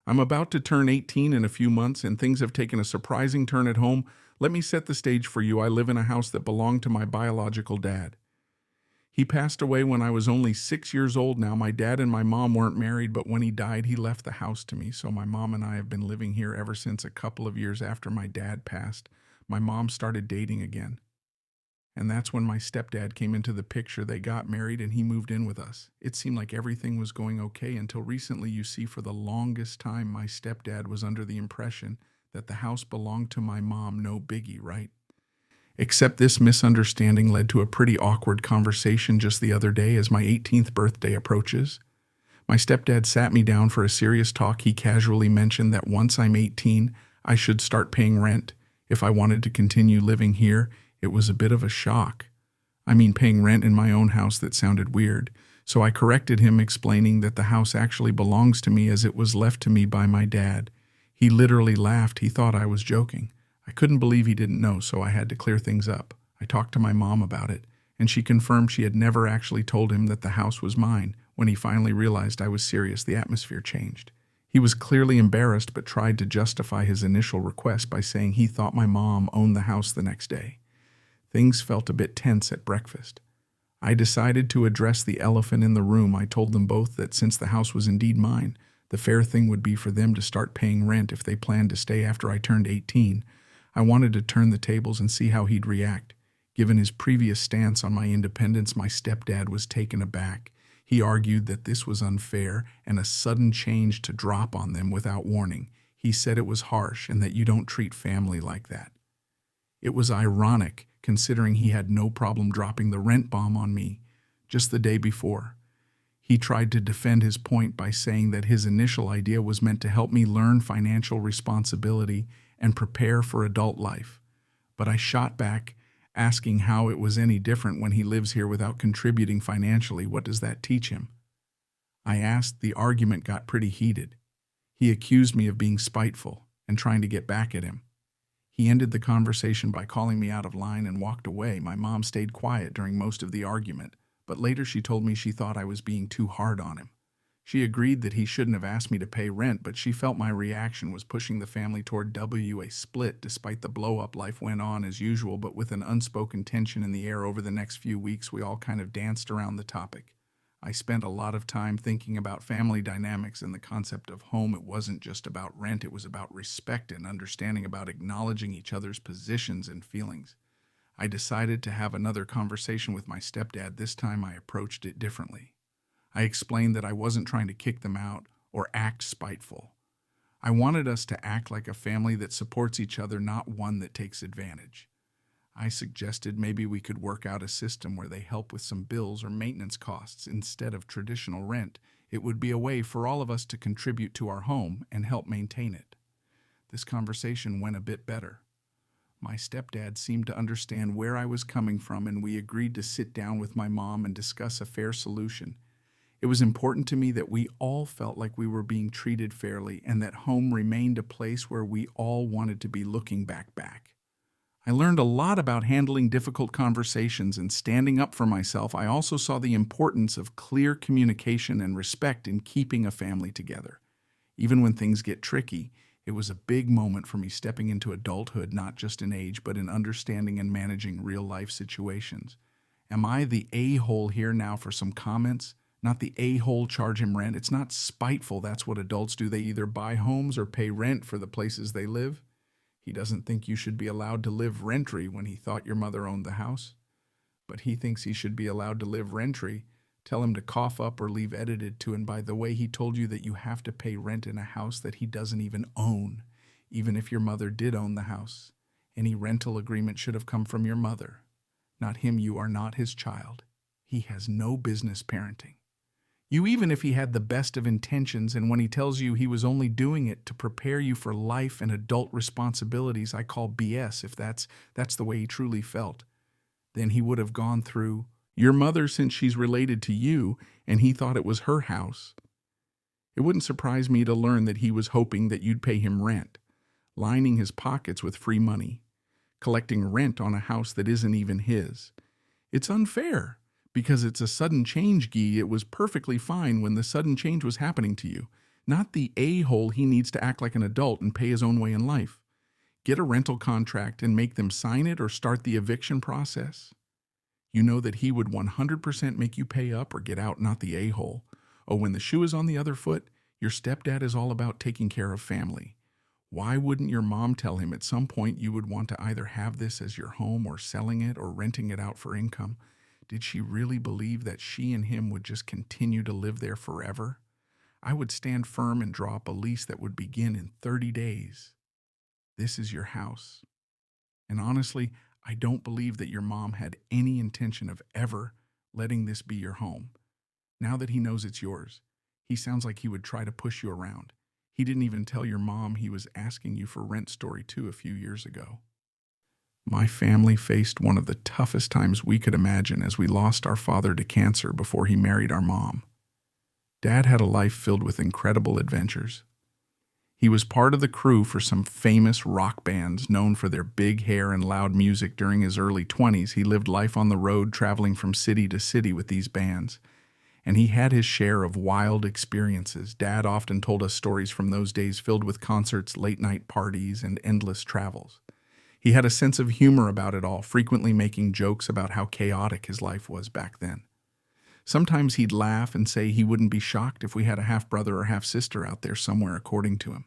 I'm about to turn 18 in a few months, and things have taken a surprising turn at home. Let me set the stage for you. I live in a house that belonged to my biological dad. He passed away when I was only 6 years old now. My dad and my mom weren't married, but when he died, he left the house to me. So my mom and I have been living here ever since. A couple of years after my dad passed, my mom started dating again. And that's when my stepdad came into the picture. They got married and he moved in with us. It seemed like everything was going okay until recently. You see, for the longest time, my stepdad was under the impression that the house belonged to my mom. No biggie, right? Except this misunderstanding led to a pretty awkward conversation just the other day as my 18th birthday approaches. My stepdad sat me down for a serious talk. He casually mentioned that once I'm 18, I should start paying rent if I wanted to continue living here. It was a bit of a shock. I mean, paying rent in my own house, that sounded weird. So I corrected him, explaining that the house actually belongs to me as it was left to me by my dad. He literally laughed. He thought I was joking. I couldn't believe he didn't know, so I had to clear things up. I talked to my mom about it, and she confirmed she had never actually told him that the house was mine. When he finally realized I was serious, the atmosphere changed. He was clearly embarrassed, but tried to justify his initial request by saying he thought my mom owned the house the next day. Things felt a bit tense at breakfast. I decided to address the elephant in the room. I told them both that since the house was indeed mine, the fair thing would be for them to start paying rent if they planned to stay after I turned 18. I wanted to turn the tables and see how he'd react. Given his previous stance on my independence, my stepdad was taken aback. He argued that this was unfair and a sudden change to drop on them without warning. He said it was harsh and that you don't treat family like that. It was ironic, considering he had no problem dropping the rent bomb on me just the day before. He tried to defend his point by saying that his initial idea was meant to help me learn financial responsibility and prepare for adult life. But I shot back, asking how it was any different when he lives here without contributing financially. What does that teach him? I asked. The argument got pretty heated. He accused me of being spiteful and trying to get back at him. He ended the conversation by calling me out of line and walked away. My mom stayed quiet during most of the argument, but later she told me she thought I was being too hard on him. She agreed that he shouldn't have asked me to pay rent, but she felt my reaction was pushing the family toward a split. Despite the blow-up, life went on as usual, but with an unspoken tension in the air. Over the next few weeks, we all kind of danced around the topic. I spent a lot of time thinking about family dynamics and the concept of home. It wasn't just about rent, it was about respect and understanding, about acknowledging each other's positions and feelings. I decided to have another conversation with my stepdad. This time I approached it differently. I explained that I wasn't trying to kick them out or act spiteful. I wanted us to act like a family that supports each other, not one that takes advantage. I suggested maybe we could work out a system where they help with some bills or maintenance costs instead of traditional rent. It would be a way for all of us to contribute to our home and help maintain it. This conversation went a bit better. My stepdad seemed to understand where I was coming from, and we agreed to sit down with my mom and discuss a fair solution. It was important to me that we all felt like we were being treated fairly and that home remained a place where we all wanted to be. Looking back. I learned a lot about handling difficult conversations and standing up for myself. I also saw the importance of clear communication and respect in keeping a family together. Even when things get tricky, it was a big moment for me, stepping into adulthood, not just in age, but in understanding and managing real-life situations. Am I the a-hole here now for some comments? Not the a-hole charge him rent. It's not spiteful. That's what adults do. They either buy homes or pay rent for the places they live. He doesn't think you should be allowed to live rent-free when he thought your mother owned the house. But he thinks he should be allowed to live rent-free. Tell him to cough up or leave edited to. And by the way, he told you that you have to pay rent in a house that he doesn't even own, even if your mother did own the house. Any rental agreement should have come from your mother, not him. You are not his child. He has no business parenting you, even if he had the best of intentions. And when he tells you he was only doing it to prepare you for life and adult responsibilities, I call BS. If that's the way he truly felt, then he would have gone through your mother, since she's related to you, and he thought it was her house. It wouldn't surprise me to learn that he was hoping that you'd pay him rent, lining his pockets with free money, collecting rent on a house that isn't even his. It's unfair. Because it's a sudden change, Guy. It was perfectly fine when the sudden change was happening to you. not the a-hole he needs to act like an adult and pay his own way in life. Get a rental contract and make them sign it or start the eviction process. You know that he would 100% make you pay up or get out, not the a-hole. Oh, when the shoe is on the other foot, your stepdad is all about taking care of family. Why wouldn't your mom tell him at some point you would want to either have this as your home or selling it or renting it out for income? Did she really believe that she and him would just continue to live there forever? I would stand firm and draw up a lease that would begin in 30 days. This is your house. And honestly, I don't believe that your mom had any intention of ever letting this be your home. Now that he knows it's yours, he sounds like he would try to push you around. He didn't even tell your mom he was asking you for rent story 2 a few years ago. My family faced one of the toughest times we could imagine as we lost our father to cancer before he married our mom. Dad had a life filled with incredible adventures. He was part of the crew for some famous rock bands known for their big hair and loud music. During his early 20s, he lived life on the road, traveling from city to city with these bands. And he had his share of wild experiences. Dad often told us stories from those days filled with concerts, late-night parties, and endless travels. He had a sense of humor about it all, frequently making jokes about how chaotic his life was back then. Sometimes he'd laugh and say he wouldn't be shocked if we had a half-brother or half-sister out there somewhere, according to him.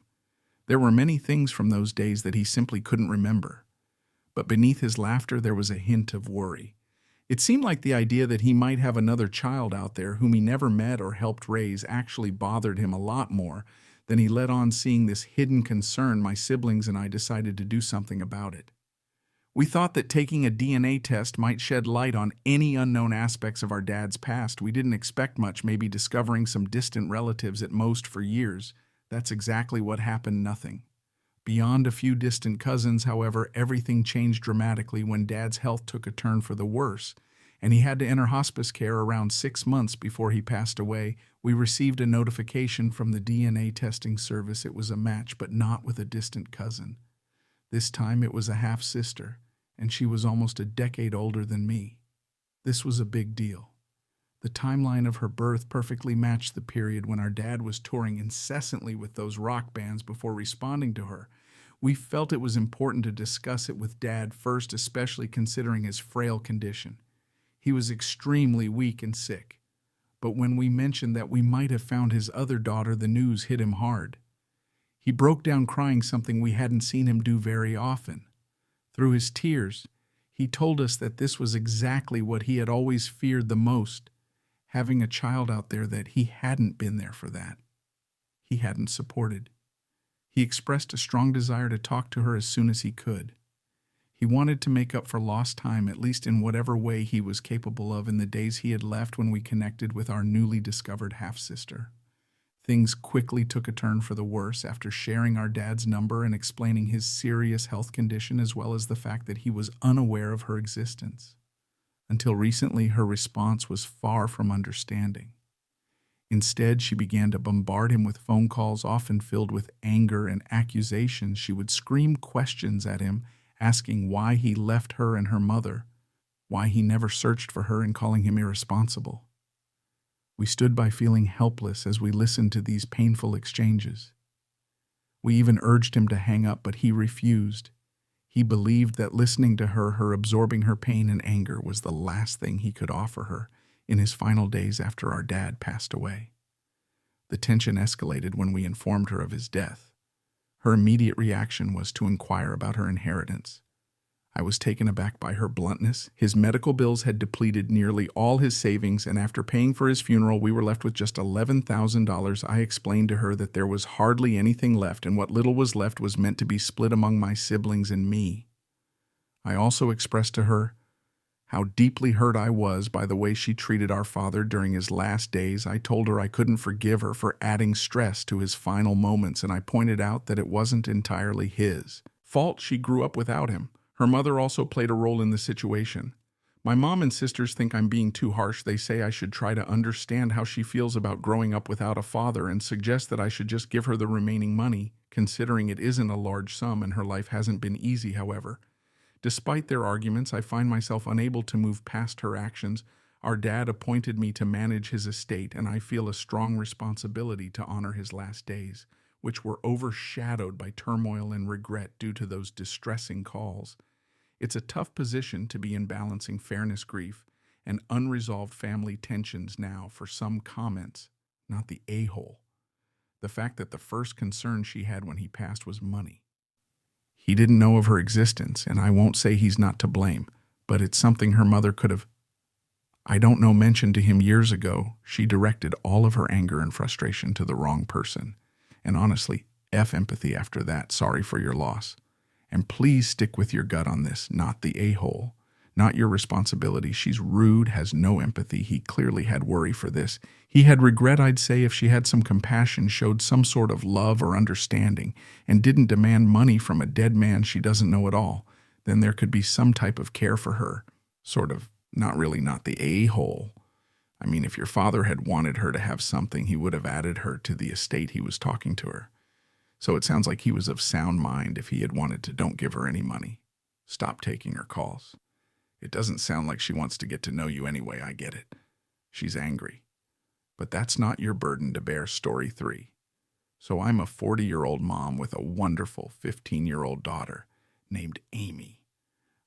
There were many things from those days that he simply couldn't remember. But beneath his laughter there was a hint of worry. It seemed like the idea that he might have another child out there whom he never met or helped raise actually bothered him a lot more than he let on. Seeing this hidden concern, my siblings and I decided to do something about it. We thought that taking a DNA test might shed light on any unknown aspects of our dad's past. We didn't expect much, maybe discovering some distant relatives at most for years. That's exactly what happened, nothing. Beyond a few distant cousins, however, everything changed dramatically when Dad's health took a turn for the worse, and he had to enter hospice care around 6 months before he passed away. We received a notification from the DNA testing service. It was a match, but not with a distant cousin. This time it was a half-sister, and she was almost a decade older than me. This was a big deal. The timeline of her birth perfectly matched the period when our dad was touring incessantly with those rock bands before responding to her. We felt it was important to discuss it with Dad first, especially considering his frail condition. He was extremely weak and sick. But when we mentioned that we might have found his other daughter, the news hit him hard. He broke down crying, something we hadn't seen him do very often. Through his tears, he told us that this was exactly what he had always feared the most. Having a child out there that he hadn't been there for, that he hadn't supported. He expressed a strong desire to talk to her as soon as he could. He wanted to make up for lost time, at least in whatever way he was capable of, in the days he had left when we connected with our newly discovered half-sister. Things quickly took a turn for the worse after sharing our dad's number and explaining his serious health condition, as well as the fact that he was unaware of her existence. Until recently, her response was far from understanding. Instead, she began to bombard him with phone calls, often filled with anger and accusations. She would scream questions at him, asking why he left her and her mother, why he never searched for her, and calling him irresponsible. We stood by feeling helpless as we listened to these painful exchanges. We even urged him to hang up, but he refused. He believed that listening to her absorbing her pain and anger, was the last thing he could offer her in his final days after our dad passed away. The tension escalated when we informed her of his death. Her immediate reaction was to inquire about her inheritance. I was taken aback by her bluntness. His medical bills had depleted nearly all his savings, and after paying for his funeral, we were left with just $11,000. I explained to her that there was hardly anything left, and what little was left was meant to be split among my siblings and me. I also expressed to her how deeply hurt I was by the way she treated our father during his last days. I told her I couldn't forgive her for adding stress to his final moments, and I pointed out that it wasn't entirely his fault. She grew up without him. Her mother also played a role in the situation. My mom and sisters think I'm being too harsh. They say I should try to understand how she feels about growing up without a father and suggest that I should just give her the remaining money, considering it isn't a large sum and her life hasn't been easy. However, despite their arguments, I find myself unable to move past her actions. Our dad appointed me to manage his estate, and I feel a strong responsibility to honor his last days, which were overshadowed by turmoil and regret due to those distressing calls. It's a tough position to be in, balancing fairness, grief, and unresolved family tensions now for some comments, not the a-hole. The fact that the first concern she had when he passed was money. He didn't know of her existence, and I won't say he's not to blame, but it's something her mother could have, mentioned to him years ago. She directed all of her anger and frustration to the wrong person. And honestly, F empathy after that. Sorry for your loss. And please stick with your gut on this, not the a-hole. Not your responsibility. She's rude, has no empathy. He clearly had worry for this. He had regret, I'd say, if she had some compassion, showed some sort of love or understanding, and didn't demand money from a dead man she doesn't know at all. Then there could be some type of care for her. Sort of, not the a-hole. I mean, if your father had wanted her to have something, he would have added her to the estate he was talking to her. So it sounds like he was of sound mind if he had wanted to don't give her any money. Stop taking her calls. It doesn't sound like she wants to get to know you anyway, I get it. She's angry. But that's not your burden to bear. Story 3. So I'm a 40-year-old mom with a wonderful 15-year-old daughter named Amy.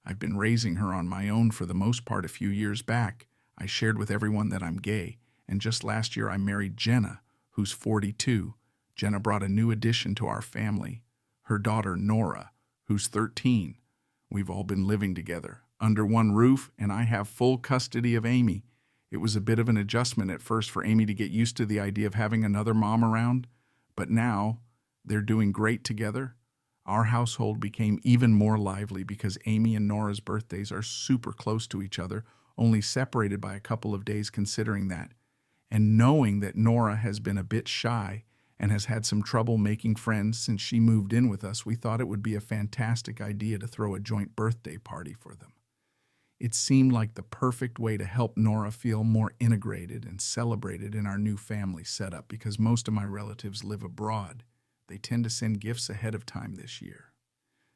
I've been raising her on my own for the most part. A few years back, I shared with everyone that I'm gay, and just last year I married Jenna, who's 42. Jenna brought a new addition to our family, her daughter Nora, who's 13. We've all been living together under one roof, and I have full custody of Amy. It was a bit of an adjustment at first for Amy to get used to the idea of having another mom around, but now they're doing great together. Our household became even more lively because Amy and Nora's birthdays are super close to each other, only separated by a couple of days considering that. And knowing that Nora has been a bit shy and has had some trouble making friends since she moved in with us, we thought it would be a fantastic idea to throw a joint birthday party for them. It seemed like the perfect way to help Nora feel more integrated and celebrated in our new family setup because most of my relatives live abroad. They tend to send gifts ahead of time this year.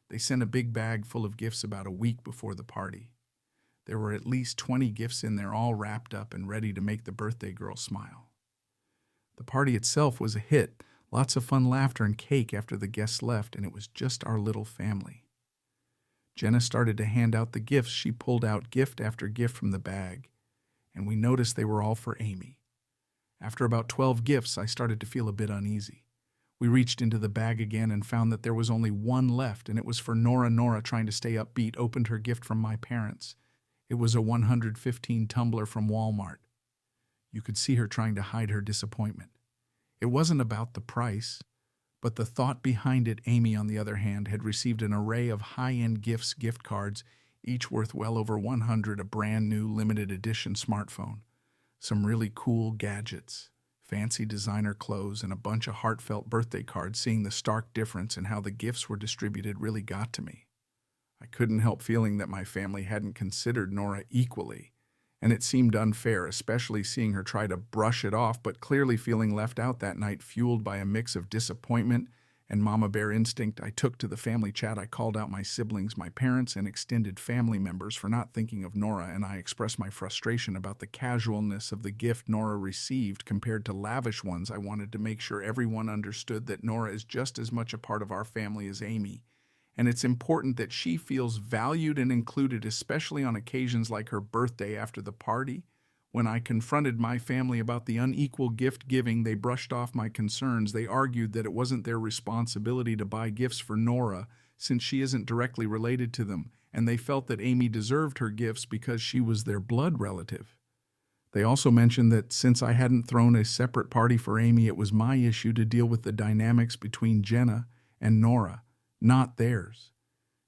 They sent a big bag full of gifts about a week before the party. There were at least 20 gifts in there, all wrapped up and ready to make the birthday girl smile. The party itself was a hit, lots of fun laughter and cake after the guests left, and it was just our little family. Jenna started to hand out the gifts. She pulled out gift after gift from the bag, and we noticed they were all for Amy. After about 12 gifts, I started to feel a bit uneasy. We reached into the bag again and found that there was only one left, and it was for Nora. Nora, trying to stay upbeat, opened her gift from my parents. It was a 115 tumbler from Walmart. You could see her trying to hide her disappointment. It wasn't about the price, but the thought behind it. Amy, on the other hand, had received an array of high-end gift cards, each worth well over $100, a brand new limited edition smartphone, some really cool gadgets, fancy designer clothes, and a bunch of heartfelt birthday cards. Seeing the stark difference in how the gifts were distributed really got to me. I couldn't help feeling that my family hadn't considered Nora equally, and it seemed unfair, especially seeing her try to brush it off, but clearly feeling left out that night, fueled by a mix of disappointment and mama bear instinct. I took to the family chat. I called out my siblings, my parents, and extended family members for not thinking of Nora, and I expressed my frustration about the casualness of the gift Nora received compared to lavish ones. I wanted to make sure everyone understood that Nora is just as much a part of our family as Amy, and it's important that she feels valued and included, especially on occasions like her birthday. After the party, when I confronted my family about the unequal gift giving, they brushed off my concerns. They argued that it wasn't their responsibility to buy gifts for Nora since she isn't directly related to them, and they felt that Amy deserved her gifts because she was their blood relative. They also mentioned that since I hadn't thrown a separate party for Amy, it was my issue to deal with the dynamics between Jenna and Nora, not theirs.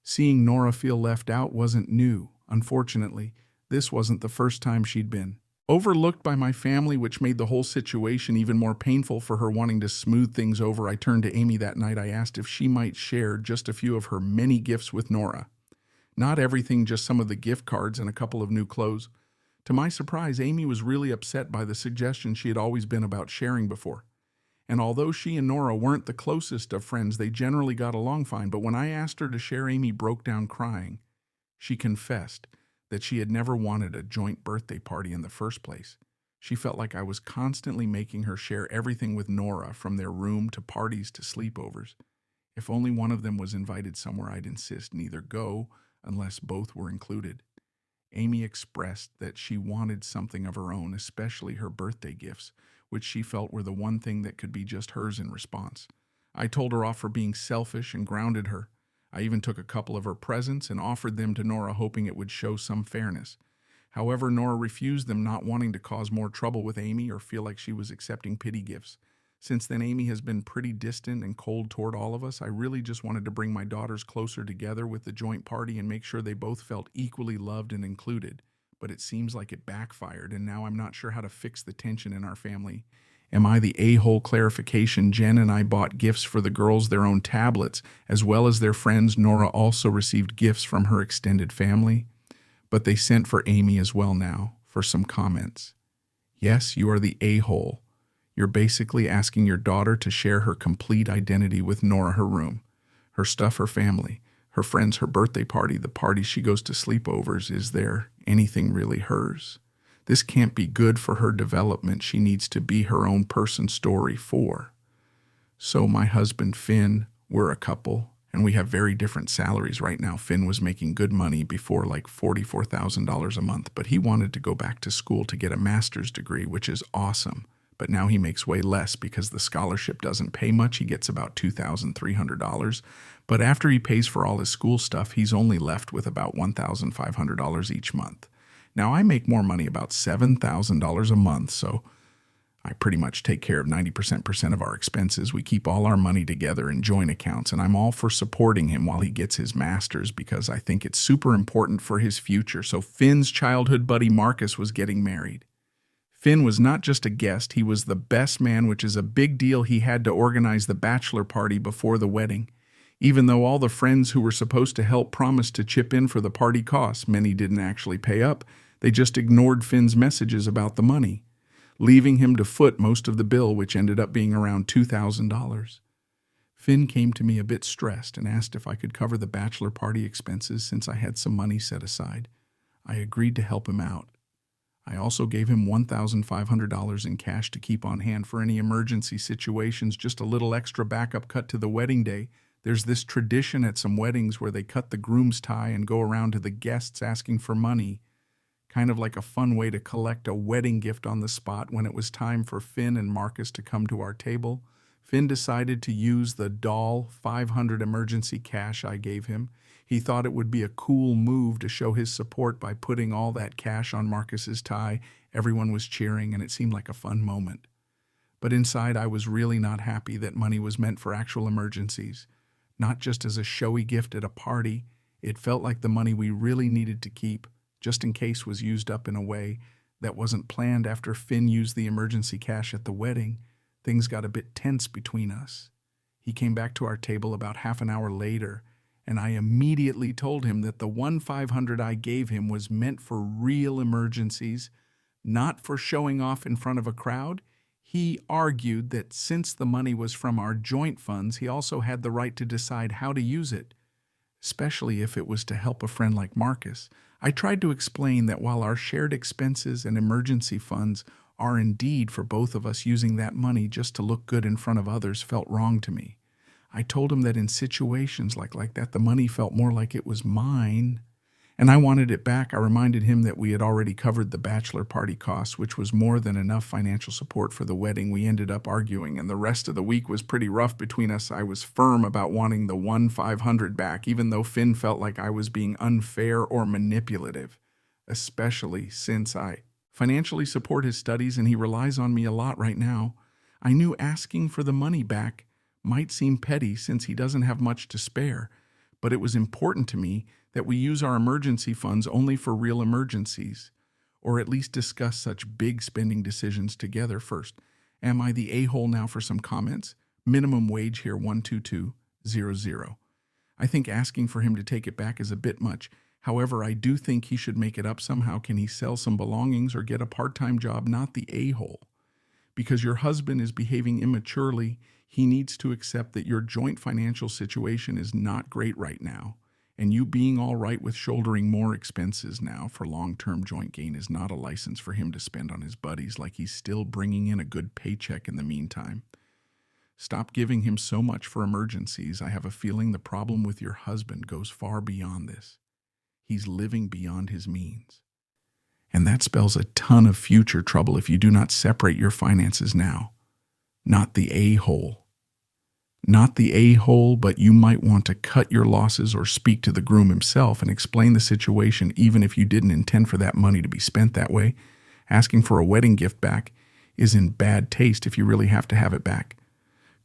Seeing Nora feel left out wasn't new. Unfortunately, this wasn't the first time she'd been overlooked by my family, which made the whole situation even more painful for her. Wanting to smooth things over, I turned to Amy that night. I asked if she might share just a few of her many gifts with Nora. Not everything, just some of the gift cards and a couple of new clothes. To my surprise, Amy was really upset by the suggestion she had always been about sharing before. And although she and Nora weren't the closest of friends, they generally got along fine. But when I asked her to share, Amy broke down crying. She confessed that she had never wanted a joint birthday party in the first place. She felt like I was constantly making her share everything with Nora, from their room to parties to sleepovers. If only one of them was invited somewhere, I'd insist neither go unless both were included. Amy expressed that she wanted something of her own, especially her birthday gifts, which she felt were the one thing that could be just hers in response. I told her off for being selfish and grounded her. I even took a couple of her presents and offered them to Nora, hoping it would show some fairness. However, Nora refused them, not wanting to cause more trouble with Amy or feel like she was accepting pity gifts. Since then, Amy has been pretty distant and cold toward all of us. I really just wanted to bring my daughters closer together with the joint party and make sure they both felt equally loved and included. But it seems like it backfired, and now I'm not sure how to fix the tension in our family. Am I the a-hole? Clarification: Jen and I bought gifts for the girls, their own tablets, as well as their friends. Nora also received gifts from her extended family, but they sent for Amy as well now for some comments. Yes, you are the a-hole. You're basically asking your daughter to share her complete identity with Nora, her room, her stuff, her family, her friends, her birthday party, the parties she goes to sleepovers. Is there anything really hers? This can't be good for her development. She needs to be her own person. Story 4. So my husband, Finn, we're a couple, and we have very different salaries right now. Finn was making good money before, like $44,000 a month, but he wanted to go back to school to get a master's degree, which is awesome. But now he makes way less because the scholarship doesn't pay much. He gets about $2,300. But after he pays for all his school stuff, he's only left with about $1,500 each month. Now, I make more money, about $7,000 a month, so I pretty much take care of 90% of our expenses. We keep all our money together in joint accounts, and I'm all for supporting him while he gets his master's because I think it's super important for his future. So Finn's childhood buddy Marcus was getting married. Finn was not just a guest, he was the best man, which is a big deal. He had to organize the bachelor party before the wedding. Even though all the friends who were supposed to help promised to chip in for the party costs, many didn't actually pay up. They just ignored Finn's messages about the money, leaving him to foot most of the bill, which ended up being around $2,000. Finn came to me a bit stressed and asked if I could cover the bachelor party expenses since I had some money set aside. I agreed to help him out. I also gave him $1,500 in cash to keep on hand for any emergency situations, just a little extra backup. Cut to the wedding day. There's this tradition at some weddings where they cut the groom's tie and go around to the guests asking for money, kind of like a fun way to collect a wedding gift on the spot. When it was time for Finn and Marcus to come to our table, Finn decided to use the doll $500 emergency cash I gave him. He thought it would be a cool move to show his support by putting all that cash on Marcus's tie. Everyone was cheering, and it seemed like a fun moment. But inside, I was really not happy that money was meant for actual emergencies, not just as a showy gift at a party. It felt like the money we really needed to keep, just in case, was used up in a way that wasn't planned. After Finn used the emergency cash at the wedding, things got a bit tense between us. He came back to our table about half an hour later, and I immediately told him that the $1,500 I gave him was meant for real emergencies, not for showing off in front of a crowd. He argued that since the money was from our joint funds, he also had the right to decide how to use it, especially if it was to help a friend like Marcus. I tried to explain that while our shared expenses and emergency funds are indeed for both of us, using that money just to look good in front of others felt wrong to me. I told him that in situations like that, the money felt more like it was mine, and I wanted it back. I reminded him that we had already covered the bachelor party costs, which was more than enough financial support for the wedding. We ended up arguing, and the rest of the week was pretty rough between us. I was firm about wanting the $1,500 back, even though Finn felt like I was being unfair or manipulative, especially since I financially support his studies and he relies on me a lot right now. I knew asking for the money back might seem petty since he doesn't have much to spare, but it was important to me that we use our emergency funds only for real emergencies, or at least discuss such big spending decisions together first. Am I the a-hole? Now for some comments. Minimum wage here, 12200. I think asking for him to take it back is a bit much. However, I do think he should make it up somehow. Can he sell some belongings or get a part-time job? Not the a-hole. Because your husband is behaving immaturely, he needs to accept that your joint financial situation is not great right now, And you being all right with shouldering more expenses now for long-term joint gain is not a license for him to spend on his buddies like he's still bringing in a good paycheck in the meantime. Stop giving him so much for emergencies. I have a feeling the problem with your husband goes far beyond this. He's living beyond his means. And that spells a ton of future trouble if you do not separate your finances now. Not the a-hole. Not the a-hole, but you might want to cut your losses or speak to the groom himself and explain the situation even if you didn't intend for that money to be spent that way. Asking for a wedding gift back is in bad taste if you really have to have it back.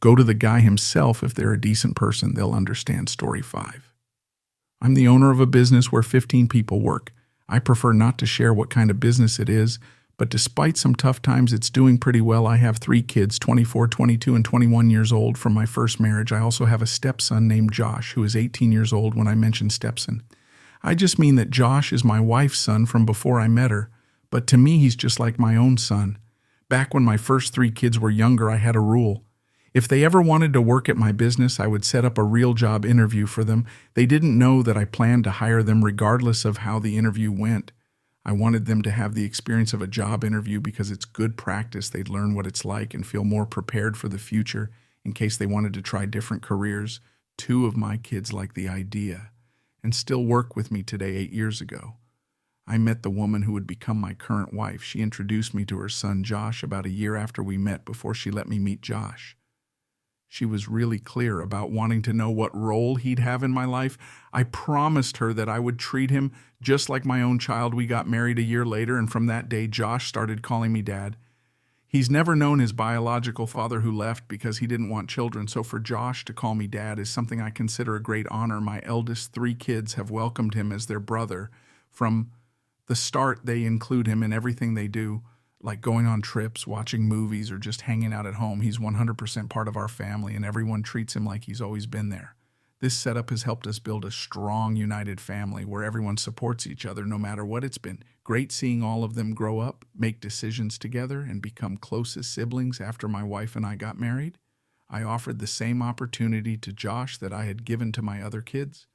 Go to the guy himself if they're a decent person. They'll understand story 5. I'm the owner of a business where 15 people work. I prefer not to share what kind of business it is, but despite some tough times, it's doing pretty well. I have 3 kids, 24, 22, and 21 years old from my first marriage. I also have a stepson named Josh, who is 18 years old when I mention stepson. I just mean that Josh is my wife's son from before I met her, but to me, he's just like my own son. Back when my first 3 kids were younger, I had a rule. If they ever wanted to work at my business, I would set up a real job interview for them. They didn't know that I planned to hire them regardless of how the interview went. I wanted them to have the experience of a job interview because it's good practice. They'd learn what it's like and feel more prepared for the future in case they wanted to try different careers. 2 of my kids like the idea and still work with me today 8 years ago. I met the woman who would become my current wife. She introduced me to her son Josh about a year after we met before she let me meet Josh. She was really clear about wanting to know what role he'd have in my life. I promised her that I would treat him just like my own child. We got married a year later, and from that day, Josh started calling me Dad. He's never known his biological father who left because he didn't want children, so for Josh to call me Dad is something I consider a great honor. My eldest 3 kids have welcomed him as their brother. From the start, they include him in everything they do, like going on trips, watching movies, or just hanging out at home. He's 100% part of our family, and everyone treats him like he's always been there. This setup has helped us build a strong, united family where everyone supports each other no matter what it's been. Great seeing all of them grow up, make decisions together, and become close as siblings after my wife and I got married. I offered the same opportunity to Josh that I had given to my other kids.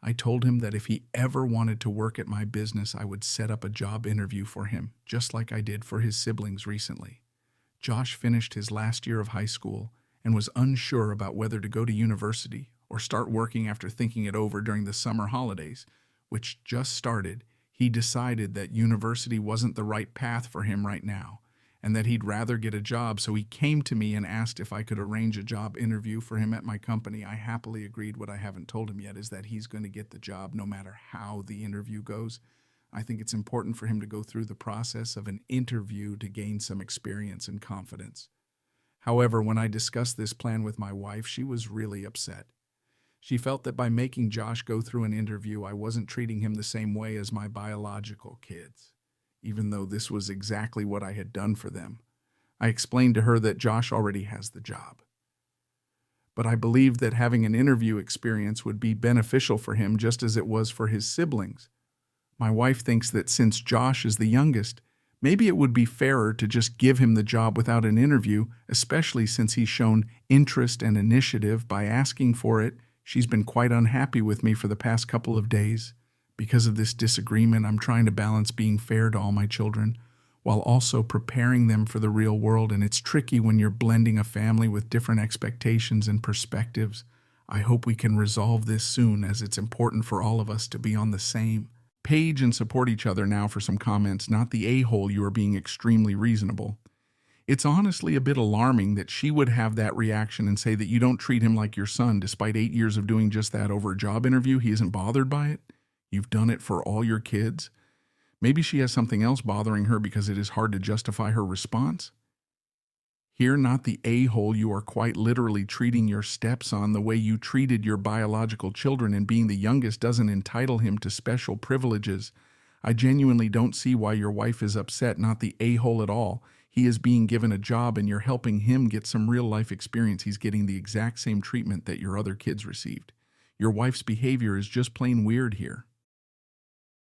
I told him that if he ever wanted to work at my business, I would set up a job interview for him, just like I did for his siblings recently. Josh finished his last year of high school and was unsure about whether to go to university or start working after thinking it over during the summer holidays, which just started. He decided that university wasn't the right path for him right now, and that he'd rather get a job, so he came to me and asked if I could arrange a job interview for him at my company. I happily agreed. What I haven't told him yet is that he's going to get the job no matter how the interview goes. I think it's important for him to go through the process of an interview to gain some experience and confidence. However, when I discussed this plan with my wife, she was really upset. She felt that by making Josh go through an interview, I wasn't treating him the same way as my biological kids, even though this was exactly what I had done for them. I explained to her that Josh already has the job. But I believed that having an interview experience would be beneficial for him just as it was for his siblings. My wife thinks that since Josh is the youngest, maybe it would be fairer to just give him the job without an interview, especially since he's shown interest and initiative by asking for it. She's been quite unhappy with me for the past couple of days. Because of this disagreement, I'm trying to balance being fair to all my children while also preparing them for the real world, and it's tricky when you're blending a family with different expectations and perspectives. I hope we can resolve this soon, as it's important for all of us to be on the same page and support each other. Now for some comments. Not the a-hole, you are being extremely reasonable. It's honestly a bit alarming that she would have that reaction and say that you don't treat him like your son. Despite 8 years of doing just that over a job interview, he isn't bothered by it. You've done it for all your kids. Maybe she has something else bothering her because it is hard to justify her response. Here, not the a-hole, you are quite literally treating your stepson the way you treated your biological children, and being the youngest doesn't entitle him to special privileges. I genuinely don't see why your wife is upset. Not the a-hole at all. He is being given a job and you're helping him get some real-life experience. He's getting the exact same treatment that your other kids received. Your wife's behavior is just plain weird here.